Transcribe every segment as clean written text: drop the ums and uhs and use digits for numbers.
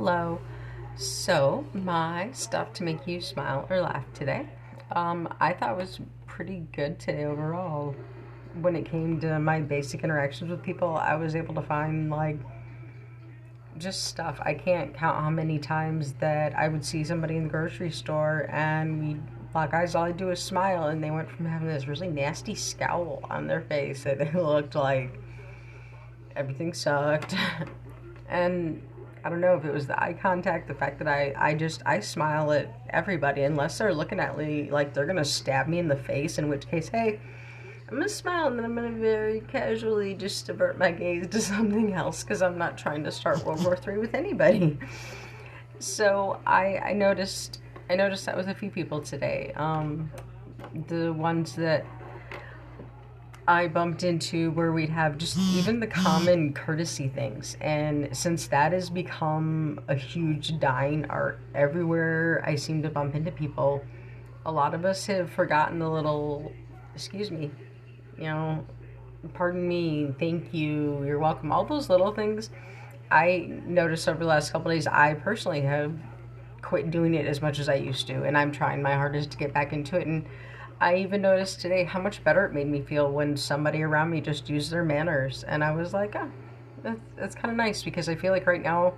Hello. So, my stuff to make you smile or laugh today, I thought was pretty good today overall. When it came to my basic interactions with people, I was able to find just stuff. I can't count how many times that I would see somebody in the grocery store and we lock eyes. All I do is smile, and they went from having this really nasty scowl on their face that they looked like everything sucked. And I don't know if it was the eye contact, the fact that I smile at everybody unless they're looking at me like they're gonna stab me in the face, in which case, hey, I'm gonna smile and then I'm gonna very casually just divert my gaze to something else because I'm not trying to start World War III with anybody. So I noticed that with a few people today. The ones that I bumped into where we'd have just even the common courtesy things. And since that has become a huge dying art everywhere I seem to bump into people, a lot of us have forgotten the little, excuse me, you know, pardon me, thank you, you're welcome, all those little things. I noticed over the last couple of days, I personally have quit doing it as much as I used to, and I'm trying my hardest to get back into it. And I even noticed today how much better it made me feel when somebody around me just used their manners, and I was like, oh, that's kind of nice because I feel like right now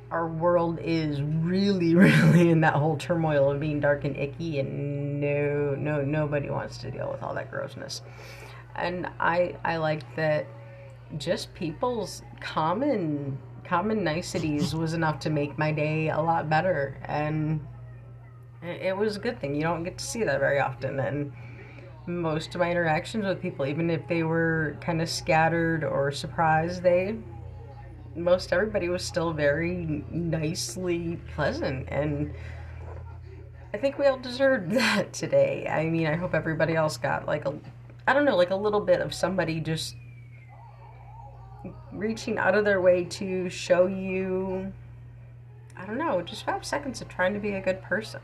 our world is really, really in that whole turmoil of being dark and icky, and nobody wants to deal with all that grossness. And I like that just people's common niceties was enough to make my day a lot better, and it was a good thing. You don't get to see that very often, and most of my interactions with people, even if they were kind of scattered or surprised, they most everybody was still very nicely pleasant, and I think we all deserved that today. I mean, I hope everybody else got I don't know, like a little bit of somebody just reaching out of their way to show you, I don't know, just 5 seconds of trying to be a good person.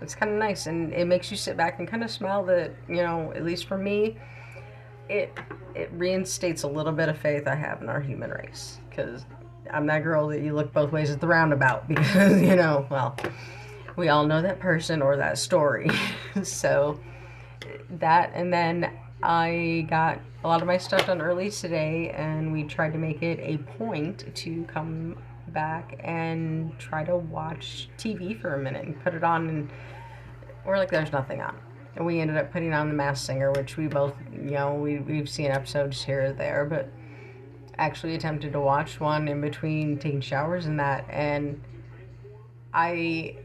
It's kind of nice, and it makes you sit back and kind of smile that, at least for me, it it reinstates a little bit of faith I have in our human race, because I'm that girl that you look both ways at the roundabout because, well, we all know that person or that story. So that, and then I got a lot of my stuff done early today, and we tried to make it a point to come back and try to watch TV for a minute and put it on, and we're like, there's nothing on. And we ended up putting on The Masked Singer, which we both, we've seen episodes here or there, but actually attempted to watch one in between taking showers and that, and I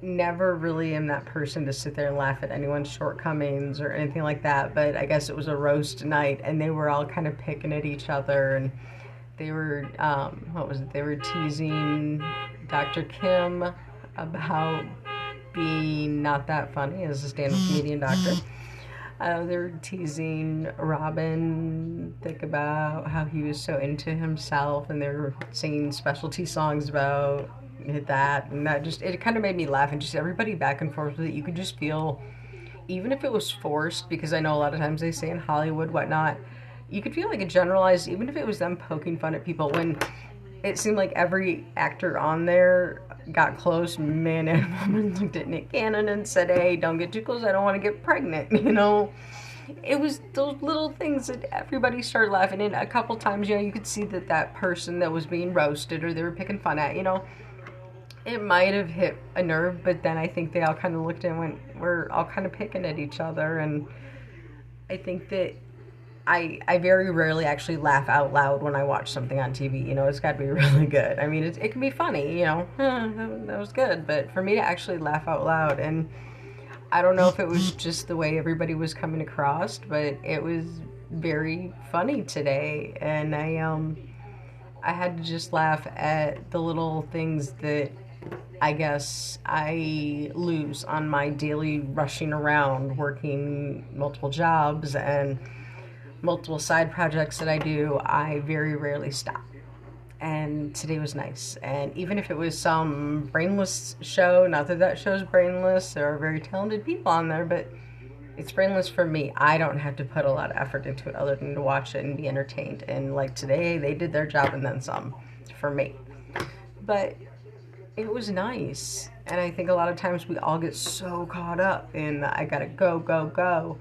never really am that person to sit there and laugh at anyone's shortcomings or anything like that, but I guess it was a roast night, and they were all kind of picking at each other, and they were, what was it, they were teasing Dr. Kim about being not that funny as a stand-up comedian doctor. They were teasing Robin Thicke about how he was so into himself, and they were singing specialty songs about that, and that just, it kind of made me laugh, and just everybody back and forth with it. You could just feel, even if it was forced, because I know a lot of times they say in Hollywood, whatnot, you could feel like a generalized, even if it was them poking fun at people, when it seemed like every actor on there got close, man and woman looked at Nick Cannon and said, hey, don't get too close, I don't want to get pregnant, It was those little things that everybody started laughing, and a couple times, you could see that that person that was being roasted or they were picking fun at, it might have hit a nerve, but then I think they all kind of looked and went, we're all kind of picking at each other, and I think that I very rarely actually laugh out loud when I watch something on TV. It's got to be really good. I mean, it can be funny, that was good. But for me to actually laugh out loud, and I don't know if it was just the way everybody was coming across, but it was very funny today. And I had to just laugh at the little things that I guess I lose on my daily rushing around, working multiple jobs and multiple side projects that I do. I very rarely stop. And today was nice. And even if it was some brainless show, not that that show's brainless, there are very talented people on there, but it's brainless for me. I don't have to put a lot of effort into it other than to watch it and be entertained. And like today, they did their job and then some for me. but it was nice. And I think a lot of times we all get so caught up in I gotta go, go, go.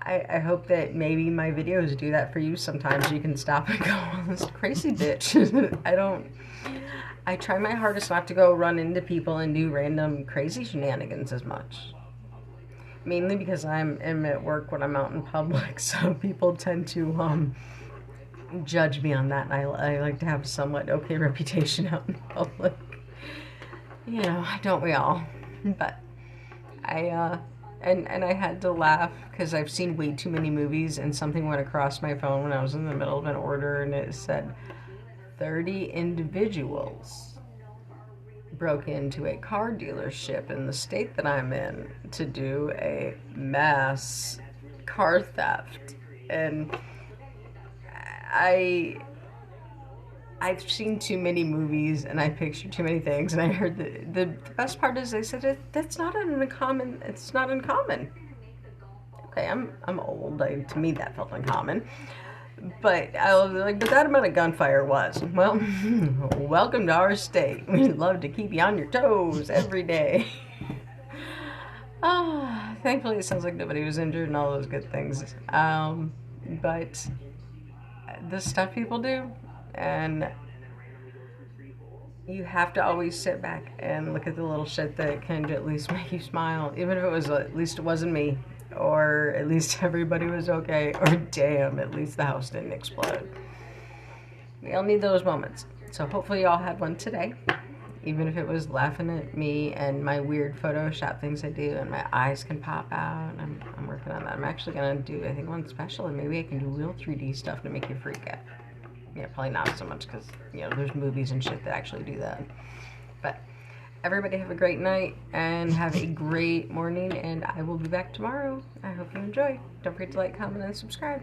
I hope that maybe my videos do that for you sometimes. You can stop and go, oh, this crazy bitch. I try my hardest not to go run into people and do random crazy shenanigans as much. Mainly because I'm at work when I'm out in public, so people tend to judge me on that, and I like to have a somewhat okay reputation out in public. You know, don't we all? But and I had to laugh because I've seen way too many movies, and something went across my phone when I was in the middle of an order, and it said 30 individuals broke into a car dealership in the state that I'm in to do a mass car theft. And I've seen too many movies, and I pictured too many things, and I heard the best part is they said that's not uncommon. It's not uncommon. Okay, I'm old. To me, that felt uncommon. But I was like, but that amount of gunfire was. Well, welcome to our state. We'd love to keep you on your toes every day. Thankfully, it sounds like nobody was injured and all those good things. But the stuff people do, and you have to always sit back and look at the little shit that can at least make you smile, even if it was at least it wasn't me, or at least everybody was okay, or damn, at least the house didn't explode. We all need those moments. So hopefully y'all had one today, even if it was laughing at me and my weird Photoshop things I do, and my eyes can pop out. I'm working on that. I'm actually gonna do, I think, one special, and maybe I can do real 3D stuff to make you freak out. Yeah, probably not so much because, you know, there's movies and shit that actually do that. But everybody have a great night and have a great morning, and I will be back tomorrow. I hope you enjoy. Don't forget to like, comment, and subscribe.